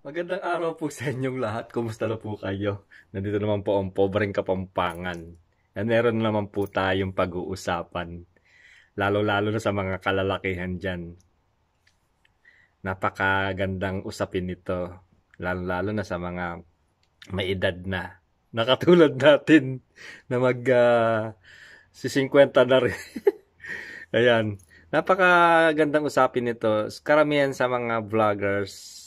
Magandang araw po sa inyong lahat. Kumusta na po kayo? Nandito naman po ang pobreng Kapampangan. At meron naman po tayong pag-uusapan. Lalo-lalo na sa mga kalalakihan dyan. Napakagandang usapin nito. Lalo-lalo na sa mga may edad na. Nakatulad natin na si 50 na rin. Ayan. Napakagandang usapin nito. Karamihan sa mga vloggers,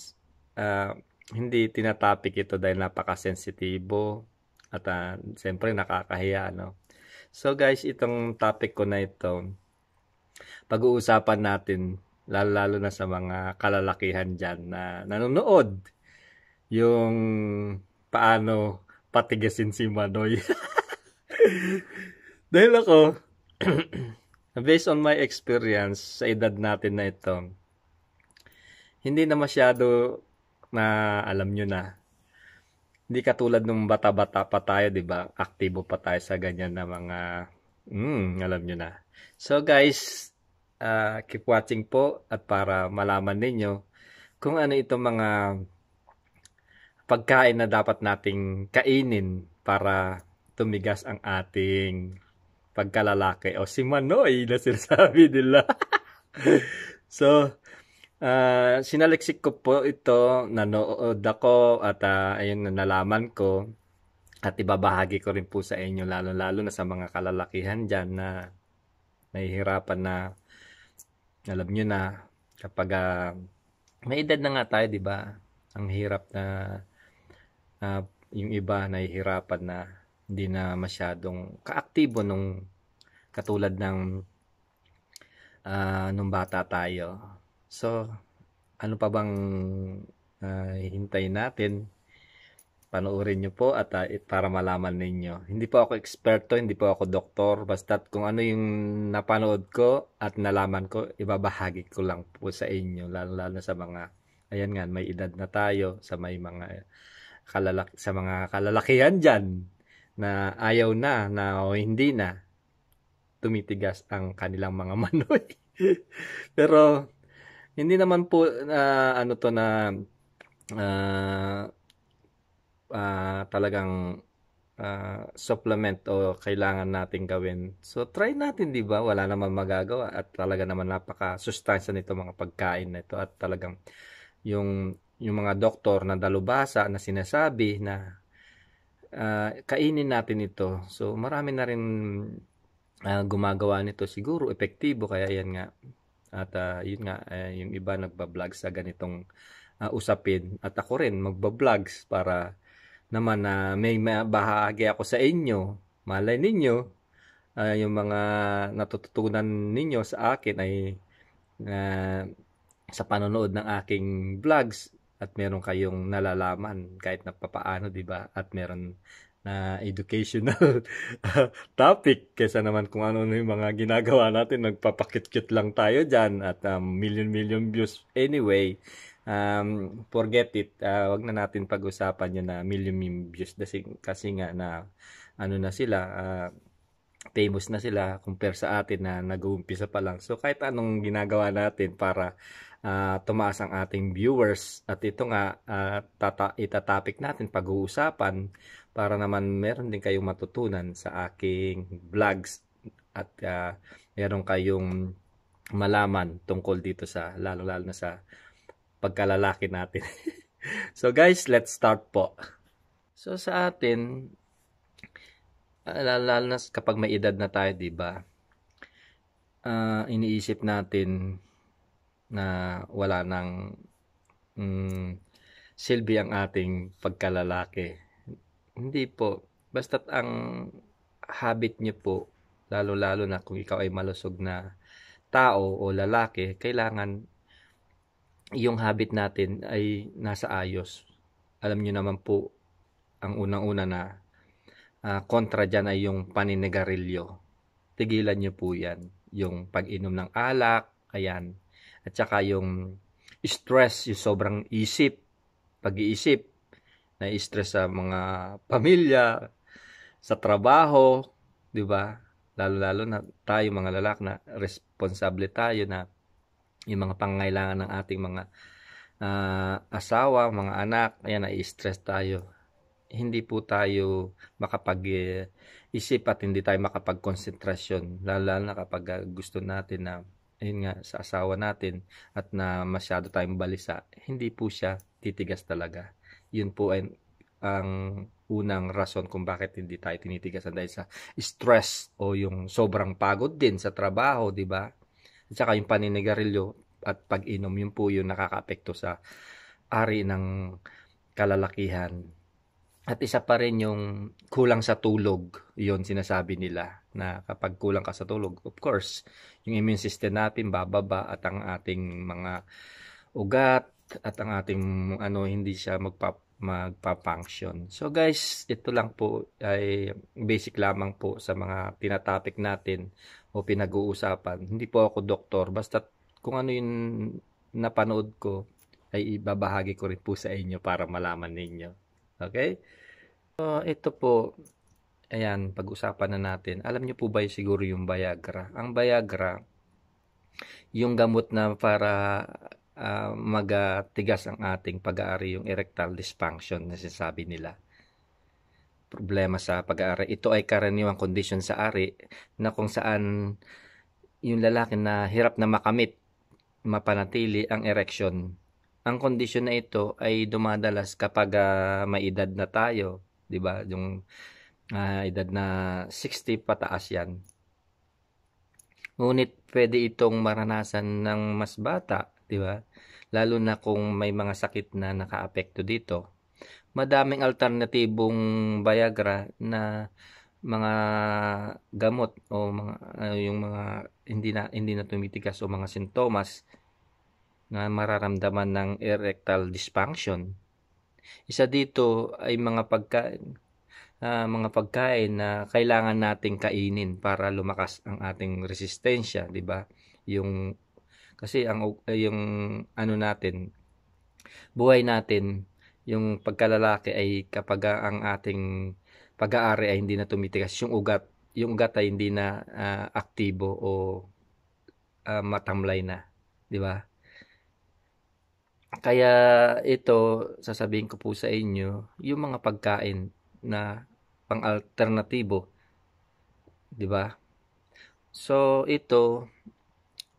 ah, hindi tinatapik ito dahil napakasensitibo at siyempre nakakahiya, no? So guys, itong topic ko na ito, pag-uusapan natin, lalo na sa mga kalalakihan dyan na nanonood, yung paano patigasin si Manoy. Dahil ako, based on my experience sa edad natin na ito, hindi na masyado na alam nyo na. Hindi katulad nung bata-bata pa tayo, di ba? Aktibo pa tayo sa ganyan na mga, alam nyo na. So guys, keep watching po at para malaman ninyo kung ano itong mga pagkain na dapat nating kainin para tumigas ang ating pagkalalaki o si Manoy na sinasabi nila. So, sinaliksik ko po ito, nanood ako at ayun nalaman ko at ibabahagi ko rin po sa inyo lalo-lalo na sa mga kalalakihan dyan na nahihirapan na alam nyo na kapag may edad na nga tayo, di ba? Ang hirap na yung iba nahihirapan na hindi na masyadong kaaktibo nung katulad ng nung bata tayo. So, ano pa bang hintayin natin? Panoorin nyo po at para malaman ninyo. Hindi po ako eksperto, hindi po ako doktor. Basta kung ano yung napanood ko at nalaman ko, ibabahagi ko lang po sa inyo. Lalo sa mga, ayan nga, may edad na tayo, sa may mga sa mga kalalakihan dyan na ayaw na o hindi na tumitigas ang kanilang mga manoy. Pero, hindi naman po ano to na talagang supplement o kailangan nating gawin. So try natin, 'di ba? Wala naman magagawa at talaga naman napaka-sustansya nito mga pagkain na ito at talagang yung mga doktor na dalubhasa na sinasabi na kainin natin ito. So marami na rin gumagawa nito, siguro epektibo kaya yan nga. At yun nga, yung iba nagba-vlog sa ganitong usapin. At ako rin magba-vlogs para naman na may bahagi ako sa inyo. Malay ninyo, yung mga natututunan ninyo sa akin ay sa panonood ng aking vlogs at meron kayong nalalaman kahit na papaano, di ba? At meron na educational topic kaysa naman kung ano yung mga ginagawa natin, nagpapakit-kit lang tayo dyan at million views. Anyway, forget it, wag na natin pag-usapan yun na million views kasi nga na ano na sila, famous na sila compare sa atin na nag-uumpisa pa lang. So kahit anong ginagawa natin para tumaas ang ating viewers at ito nga itatopic natin, pag-uusapan para naman meron din kayong matutunan sa aking vlogs at meron kayong malaman tungkol dito sa lalo-lalo na sa pagkalalaki natin. So guys, let's start po. So sa atin, lalo na kapag may edad na tayo, di ba? Iniisip natin na wala nang silbi ang ating pagkalalaki. Hindi po. Basta't ang habit niyo po, lalo-lalo na kung ikaw ay malusog na tao o lalaki, kailangan yung habit natin ay nasa ayos. Alam niyo naman po, ang unang-una na kontra dyan ay yung paninigarilyo. Tigilan niyo po yan. Yung pag-inom ng alak, ayan. At saka yung stress, yung sobrang pag-iisip, na-stress sa mga pamilya, sa trabaho, di ba? Lalo-lalo na tayo mga lalaki na responsable tayo na yung mga pangangailangan ng ating mga asawa, mga anak, ayan, nai-stress tayo. Hindi po tayo makapag-isip at hindi tayo makapag-konsentrasyon. Lalo na kapag gusto natin na, ayun nga, sa asawa natin at na masyado tayong balisa, hindi po siya titigas talaga. Yun po ay ang unang rason kung bakit hindi tayo tinitigasan dahil sa stress o yung sobrang pagod din sa trabaho, di ba? At saka yung paninigarilyo at pag-inom, yun po yung nakakaapekto sa ari ng kalalakihan. At isa pa rin yung kulang sa tulog. Yun sinasabi nila na kapag kulang ka sa tulog, of course, yung immune system natin bababa at ang ating mga ugat at ang ating hindi siya magpa-function. So guys, ito lang po ay basic lamang po sa mga tinatopic natin o pinag-uusapan. Hindi po ako doktor, basta kung ano yung napanood ko ay ibabahagi ko rin po sa inyo para malaman ninyo. Okay? So, ito po, ayan, pag-usapan na natin. Alam niyo po ba siguro yung Viagra? Ang Viagra, yung gamot na para magtigas ang ating pag-aari, yung erectile dysfunction na sinasabi nila. Problema sa pag-aari. Ito ay karaniwang kondisyon sa ari na kung saan yung lalaki na hirap na makamit, mapanatili ang erection. Ang kondisyon na ito ay dumadalas kapag may edad na tayo, 'di ba? Yung edad na 60 pataas 'yan. Ngunit pwede itong maranasan ng mas bata, 'di ba? Lalo na kung may mga sakit na nakaapekto dito. Madaming alternatibong Viagra na mga gamot o mga yung mga hindi na tumitigas o mga sintomas na mararamdaman ng erectile dysfunction. Isa dito ay mga pagkain na kailangan nating kainin para lumakas ang ating resistensya, 'di ba? Kasi yung natin, buhay natin, yung pagkalalaki ay kapag ang ating pag-aari ay hindi na tumitigas, yung ugat ay hindi na aktibo o matamlay na, 'di ba? Kaya ito, sasabihin ko po sa inyo, yung mga pagkain na pang-alternatibo, 'di ba? So ito,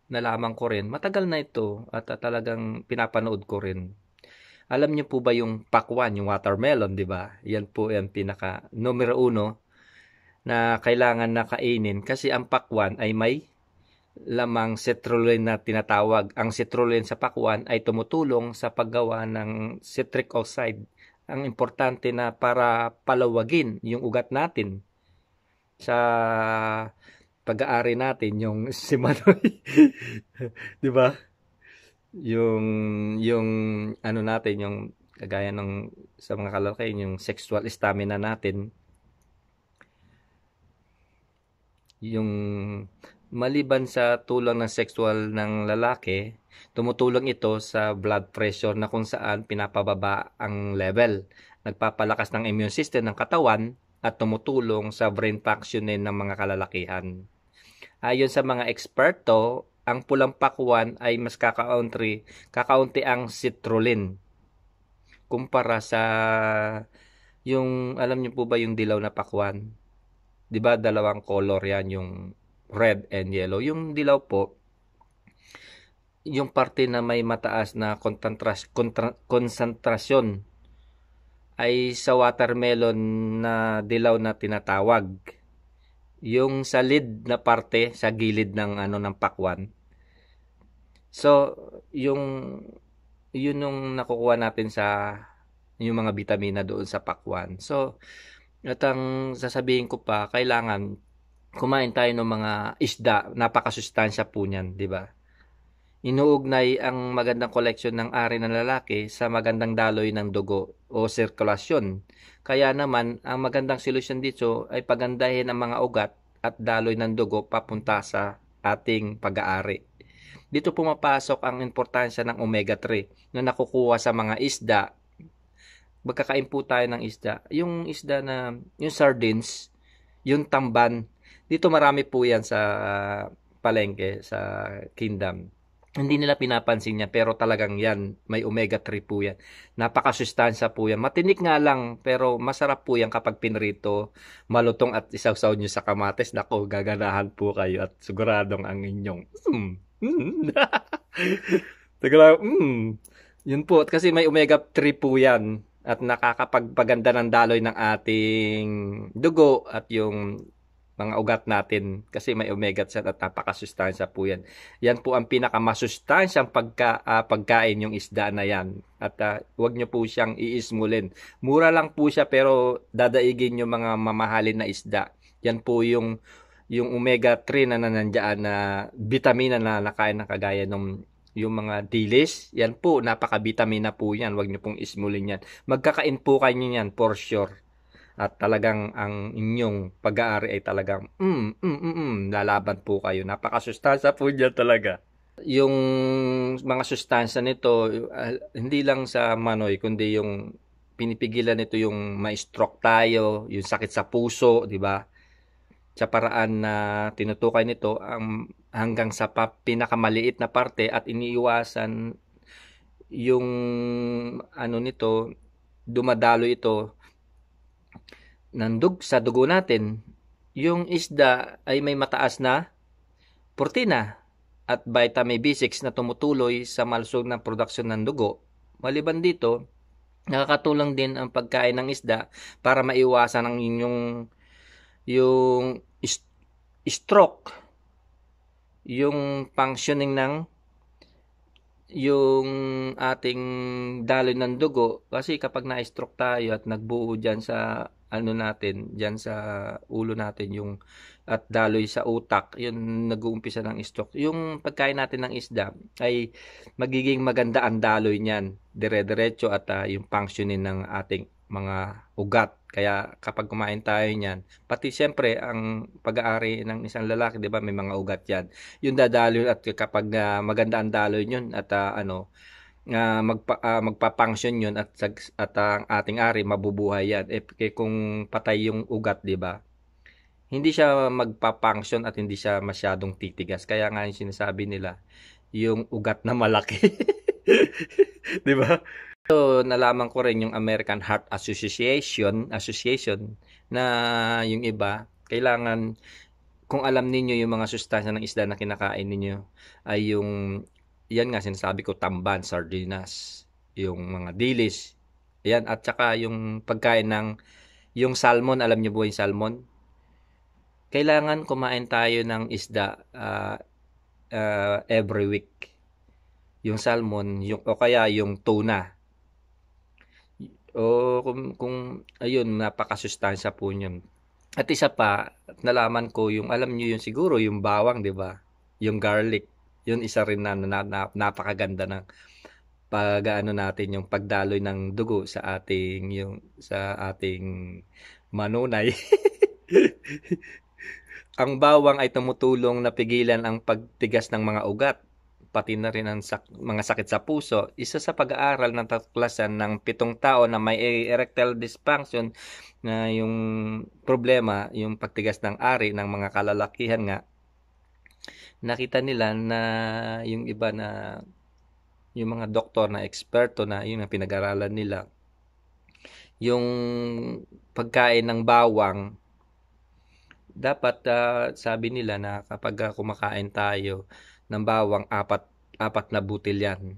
nalaman ko rin, matagal na ito at talagang pinapanood ko rin. Alam niyo po ba yung pakwan, yung watermelon, 'di ba? Yan po yung pinaka numero 1 na kailangan na kainin kasi ang pakwan ay may lamang citrulline na tinatawag. Ang citrulline sa pakwan ay tumutulong sa paggawa ng citric oxide. Ang importante na para palawagin yung ugat natin sa pag-aari natin, yung simanoy. 'Di ba? Yung natin, yung kagaya ng sa mga kalaki, yung sexual stamina natin, yung maliban sa tulong ng sexual ng lalaki, tumutulong ito sa blood pressure na kung saan pinapababa ang level. Nagpapalakas ng immune system ng katawan at tumutulong sa brain functioning ng mga kalalakihan. Ayon sa mga eksperto, ang pulang pakwan ay mas kakaunti ang citrulline kumpara sa yung, alam niyo po ba yung dilaw na pakwan? 'Di ba dalawang color yan, yung red and yellow. Yung dilaw po, yung parte na may mataas na konsentrasyon ay sa watermelon na dilaw na tinatawag. Yung sa lid na parte, sa gilid ng ng pakwan. So, yun yung nakukuha natin sa yung mga bitamina doon sa pakwan. So, at ang sasabihin ko pa, kailangan kumain tayo ng mga isda, napakasustansya po niyan, 'di ba? Inuugnay ang magandang koleksyon ng ari ng lalaki sa magandang daloy ng dugo o sirkulasyon. Kaya naman, ang magandang solusyon dito ay pagandahin ang mga ugat at daloy ng dugo papunta sa ating pag-aari. Dito pumapasok ang importansya ng omega-3 na nakukuha sa mga isda. Magkakain po tayo ng isda. Yung isda na, yung sardines, yung tamban, dito marami po yan sa palengke, sa kingdom. Hindi nila pinapansin yan, pero talagang yan, may omega-3 po yan. Napakasustansya po yan. Matinik nga lang, pero masarap po yan kapag pinrito, malutong at isawsaw nyo sa kamatis. Nako, gaganahan po kayo at siguradong ang inyong, sigurado, Yun po, kasi may omega-3 po yan at nakakapagpaganda ng daloy ng ating dugo at yung mga ugat natin kasi may omega-3 at napakasustansya po yan. Yan po ang pinakamasustansyang pagkain yung isda na yan. At huwag nyo po siyang iismulin. Mura lang po siya pero dadaigin yung mga mamahalin na isda. Yan po yung omega-3 na nandiyan na vitamina na nakain na kagaya ng yung mga dilis, yan po, napaka-vitamina po yan. Huwag nyo pong ismulin yan. Magkakain po kayo yan, for sure. At talagang ang inyong pag-aari ay talagang lalaban po kayo. Napakasustansya po niya talaga. Yung mga sustansya nito, hindi lang sa manoy, kundi yung pinipigilan nito yung ma-stroke tayo, yung sakit sa puso, di ba? Sa paraan na tinutukoy nito ang hanggang sa pinakamaliit na parte at iniiwasan yung ano nito, dumadalo ito sa dugo natin. Yung isda ay may mataas na protina at vitamin B6 na tumutuloy sa malusog na produksyon ng dugo. Maliban dito, nakakatulong din ang pagkain ng isda para maiwasan ang yung stroke, yung functioning ng yung ating daloy ng dugo kasi kapag na-stroke tayo at nagbuo diyan sa ano natin, diyan sa ulo natin yung at daloy sa utak, yun nag-uumpisa ng stroke. Yung pagkain natin ng isda ay magiging maganda ang daloy niyan, dire-diretso at yung functioning ng ating mga ugat. Kaya kapag kumain tayo niyan, pati siyempre ang pag-aari ng isang lalaki, 'di ba, may mga ugat 'yan. Yung dadaloy at kapag maganda ang daloy niyon at magpa-function yun at ang ating ari mabubuhay yan. Kung patay yung ugat, 'di ba? Hindi siya magpa-function at hindi siya masyadong titigas. Kaya nga yung sinasabi nila, yung ugat na malaki. 'Di ba? So, nalaman ko rin yung American Heart Association na yung iba, kailangan kung alam ninyo yung mga sustansya ng isda na kinakain ninyo ay yung yan nga sinasabi ko, tamban, sardinas, yung mga dilis. Ayan, at saka yung pagkain ng yung salmon, alam niyo po yung salmon? Kailangan kumain tayo ng isda every week. Yung salmon, o kaya yung tuna. O kung ayun, napakasustansya po niyan. At isa pa, nalaman ko yung alam niyo yung siguro yung bawang, 'di ba? Yung garlic. Yun isa rin na napakaganda ng pag-aano natin yung pagdaloy ng dugo sa ating manunay. Ang bawang ay tumutulong na pigilan ang pagtigas ng mga ugat, pati na rin ang mga sakit sa puso. Isa sa pag-aaral ng taklasan ng 7 tao na may erectile dysfunction na yung problema, yung pagtigas ng ari ng mga kalalakihan nga, nakita nila na yung iba na yung mga doktor na eksperto na yun ang pinag-aralan nila, yung pagkain ng bawang dapat sabi nila na kapag kumakain tayo ng bawang, apat na butil yan.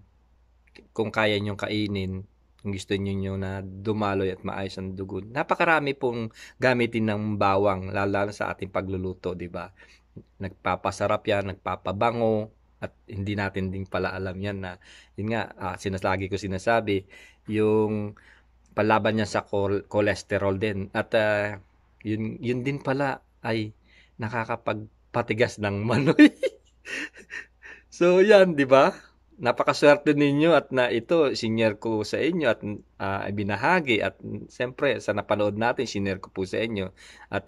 Kung kaya nyong kainin, kung gusto niyo na dumaloy at maayos ang dugo. Napakarami pong gamitin ng bawang, lalo sa ating pagluluto, di ba? Nagpapasarap yan, nagpapabango, at hindi natin din pala alam yan na, yun nga, lagi ko sinasabi, yung palaban niya sa cholesterol din. At yun din pala ay nakakapagpatigas ng manoy. So yan, 'di ba? Napakaswerte ninyo at na ito sinare ko sa inyo at binahagi at siyempre sa napanood natin sinare ko po sa inyo at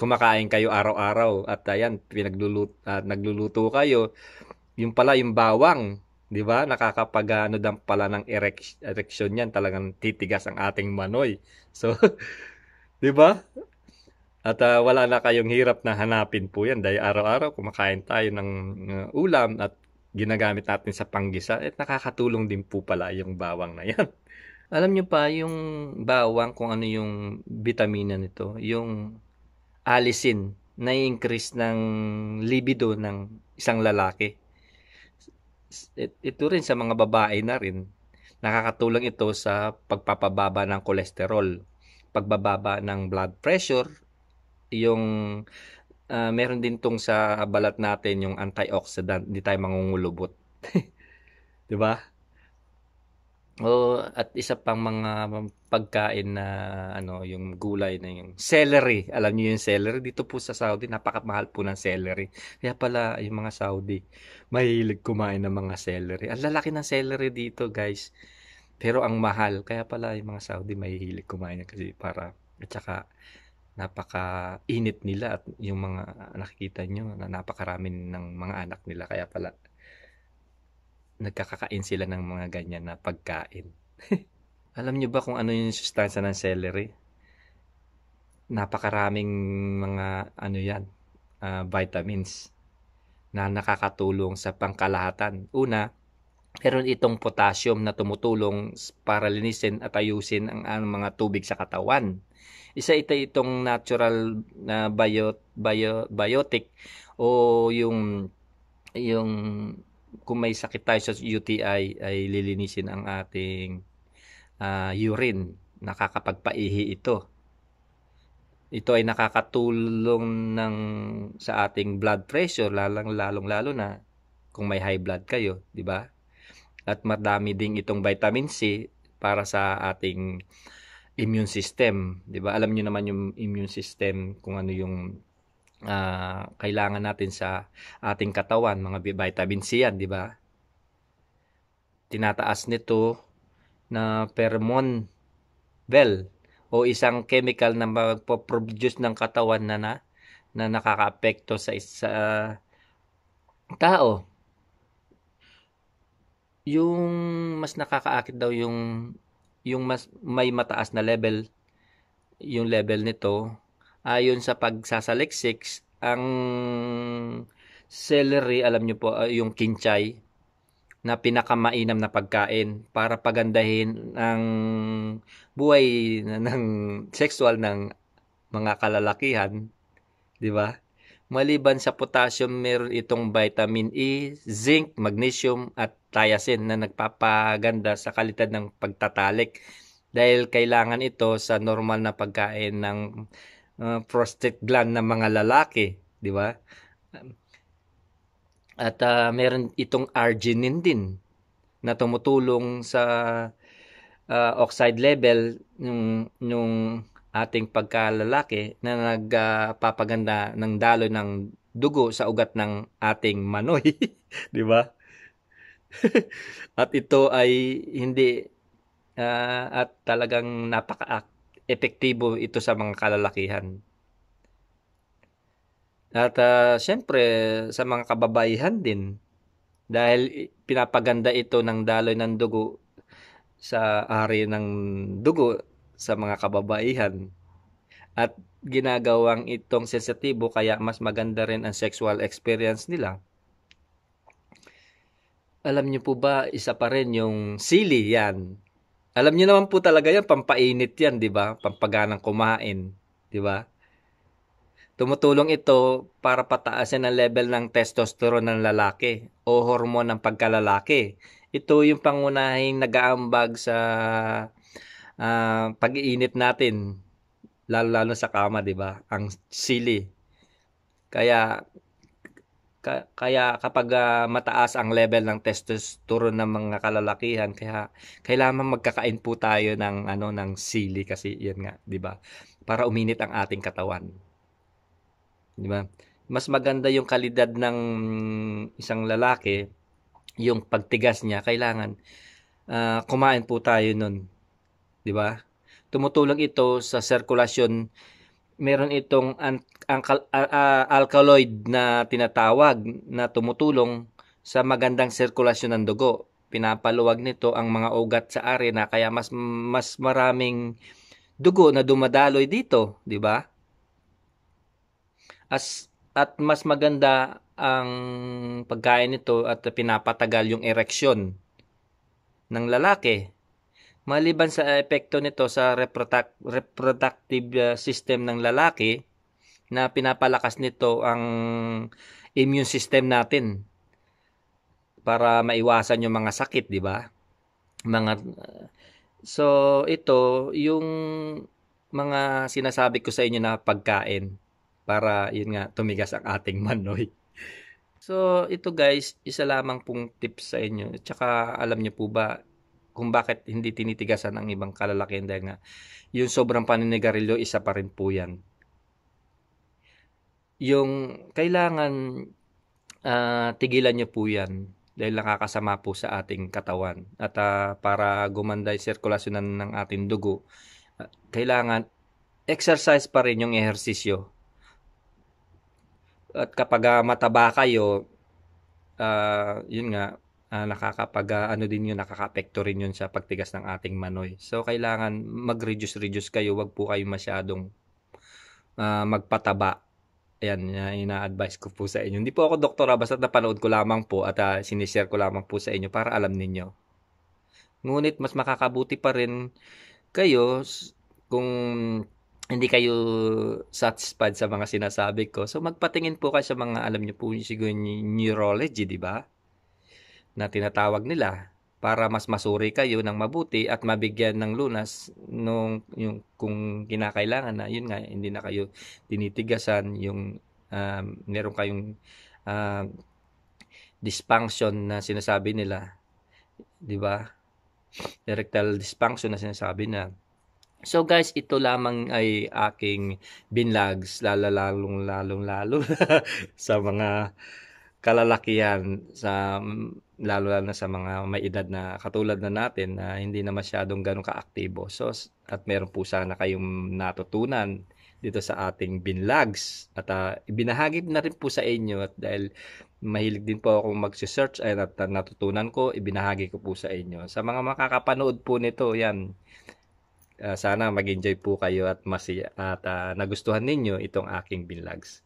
kumakain kayo araw-araw at ayan nagluluto kayo. Yung pala yung bawang, 'di ba? Nakakapagano dan pala ng erection yan, talagang titigas ang ating manoy. So, 'di ba? At wala na kayong hirap na hanapin po yan dahil araw-araw kumakain tayo ng ulam at ginagamit natin sa panggisa, at nakakatulong din po pala yung bawang na yan. Alam nyo pa, yung bawang, kung ano yung vitamina nito, yung alisin, na-increase ng libido ng isang lalaki. Ito rin sa mga babae na rin. Nakakatulong ito sa pagpapababa ng kolesterol, pagbababa ng blood pressure, yung meron din tong sa balat natin yung antioxidant, hindi tayo mangungulubot. 'Di ba? At isa pang mga pagkain na yung gulay na yung celery. Alam niyo yung celery dito po sa Saudi, napakamahal po ng celery. Kaya pala yung mga Saudi mahilig kumain ng mga celery. Ang lalaki ng celery dito, guys. Pero ang mahal. Kaya pala yung mga Saudi mahilig kumain kasi at saka napaka-init nila, at yung mga nakikita nyo na napakarami ng mga anak nila, kaya pala nagkakakain sila ng mga ganyan na pagkain. Alam nyo ba kung ano yung sustansya ng celery? Napakaraming mga yan, vitamins na nakakatulong sa pangkalahatan. Una, meron itong potassium na tumutulong para linisin at ayusin ang mga tubig sa katawan. Isa itong natural na biotic, o yung kung may sakit tayo sa UTI ay lilinisin ang ating urine. Nakakapagpaihi ito. Ito ay nakakatulong sa ating blood pressure, lalong-lalo na kung may high blood kayo, di ba? At madami ding itong vitamin C para sa ating immune system, 'di ba? Alam niyo naman yung immune system, kung ano yung kailangan natin sa ating katawan, mga vitamin C yan, 'di ba? Tinataas nito na pheromone bell, o isang chemical na magpo-produce ng katawan na nakakaapekto sa tao. Yung mas nakakaakit daw yung mas may mataas na level, yung level nito, ayon sa pagsasaliksik, ang celery, alam nyo po, yung kinchay, na pinakamainam na pagkain para pagandahin ang buhay ng sexual ng mga kalalakihan, di ba? Maliban sa potassium, meron itong vitamin E, zinc, magnesium at thiazine na nagpapaganda sa kalidad ng pagtatalik, dahil kailangan ito sa normal na pagkain ng prostate gland ng mga lalaki, di ba? At meron itong arginine din na tumutulong sa oxide level nung ating pagkalalaki, na nagpapaganda ng daloy ng dugo sa ugat ng ating manoy, di ba? At ito ay hindi at talagang napaka-epektibo ito sa mga kalalakihan. At syempre sa mga kababaihan din, dahil pinapaganda ito ng daloy ng dugo sa ari ng dugo sa mga kababaihan, at ginagawang itong sensitibo, kaya mas maganda rin ang sexual experience nila. Alam niyo po ba, isa pa rin yung sili, yan. Alam niyo naman po talaga yan, pampainit yan, di ba? Pampaganang kumain, di ba? Tumutulong ito para pataasin ang level ng testosterone ng lalaki, o hormone ng pagkalalaki. Ito yung pangunahing nag-aambag sa pag-iinit natin, lalo sa kama, di ba? Ang sili. Kaya kapag mataas ang level ng testosterone ng mga kalalakihan, kaya kailangan magkakain po tayo ng sili, kasi yan nga, di ba? Para uminit ang ating katawan. Di ba? Mas maganda yung kalidad ng isang lalaki, yung pagtigas niya, kailangan kumain po tayo nun. Di ba? Tumutulong ito sa sirkulasyon. Meron itong alkaloid na tinatawag, na tumutulong sa magandang sirkulasyon ng dugo. Pinapaluwag nito ang mga ugat sa arena, kaya mas maraming dugo na dumadaloy dito, di ba? At mas maganda ang pagkain nito at pinapatagal yung ereksyon ng lalaki. Maliban sa epekto nito sa reproductive system ng lalaki, na pinapalakas nito ang immune system natin para maiwasan yung mga sakit, di ba? So ito yung mga sinasabi ko sa inyo na pagkain para yun nga tumigas ang ating manoy. So ito guys, isa lamang pong tips sa inyo. Tsaka alam niyo po ba kung bakit hindi tinitigasan ang ibang kalalakihan? Dahil nga yung sobrang paninigarilyo, isa pa rin po yan. Yung kailangan tigilan niyo po yan dahil nakakasama po sa ating katawan. At para gumanda yung sirkulasyon ng ating dugo, kailangan exercise pa rin yung ehersisyo. At kapag mataba kayo, yun nga, ano din yun, nakaka-apekto rin yun sa pagtigas ng ating manoy. So, kailangan mag-reduce kayo. Wag po kayo masyadong magpataba. Ayan, ina-advise ko po sa inyo. Hindi po ako doktora, basta napanood ko lamang po at sinishare ko lamang po sa inyo para alam ninyo. Ngunit mas makakabuti pa rin kayo kung hindi kayo satisfied sa mga sinasabi ko. So magpatingin po kayo sa mga alam niyo po siguro neurology, di ba? Na tinatawag nila para mas masuri kayo ng mabuti at mabigyan ng lunas nung yung kung kinakailangan na yun nga hindi na kayo tinitigasan yung meron kayong dysfunction na sinasabi nila, di ba? Erectile dysfunction na sinasabi na. So guys, ito lamang ay aking binlags lalong sa mga kalalakihan, sa lalo na sa mga may edad na katulad na natin na hindi na masyadong ganun kaaktibo. So at meron po sana kayong natutunan dito sa ating binlags at ibinahagi na rin po sa inyo at dahil mahilig din po akong mag-search at natutunan ko, ibinahagi ko po sa inyo. Sa mga makakapanood po nito, yan, sana mag-enjoy po kayo at nagustuhan ninyo itong aking binlags.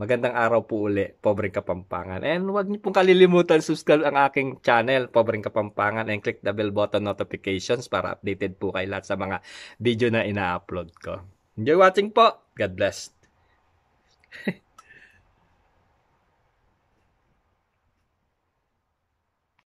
Magandang araw po uli, Pobreng Kapampangan. And huwag niyo pong kalilimutan subscribe ang aking channel, Pobreng Kapampangan, and click the bell button notifications para updated po kayo lahat sa mga video na ina-upload ko. Enjoy watching po. God bless.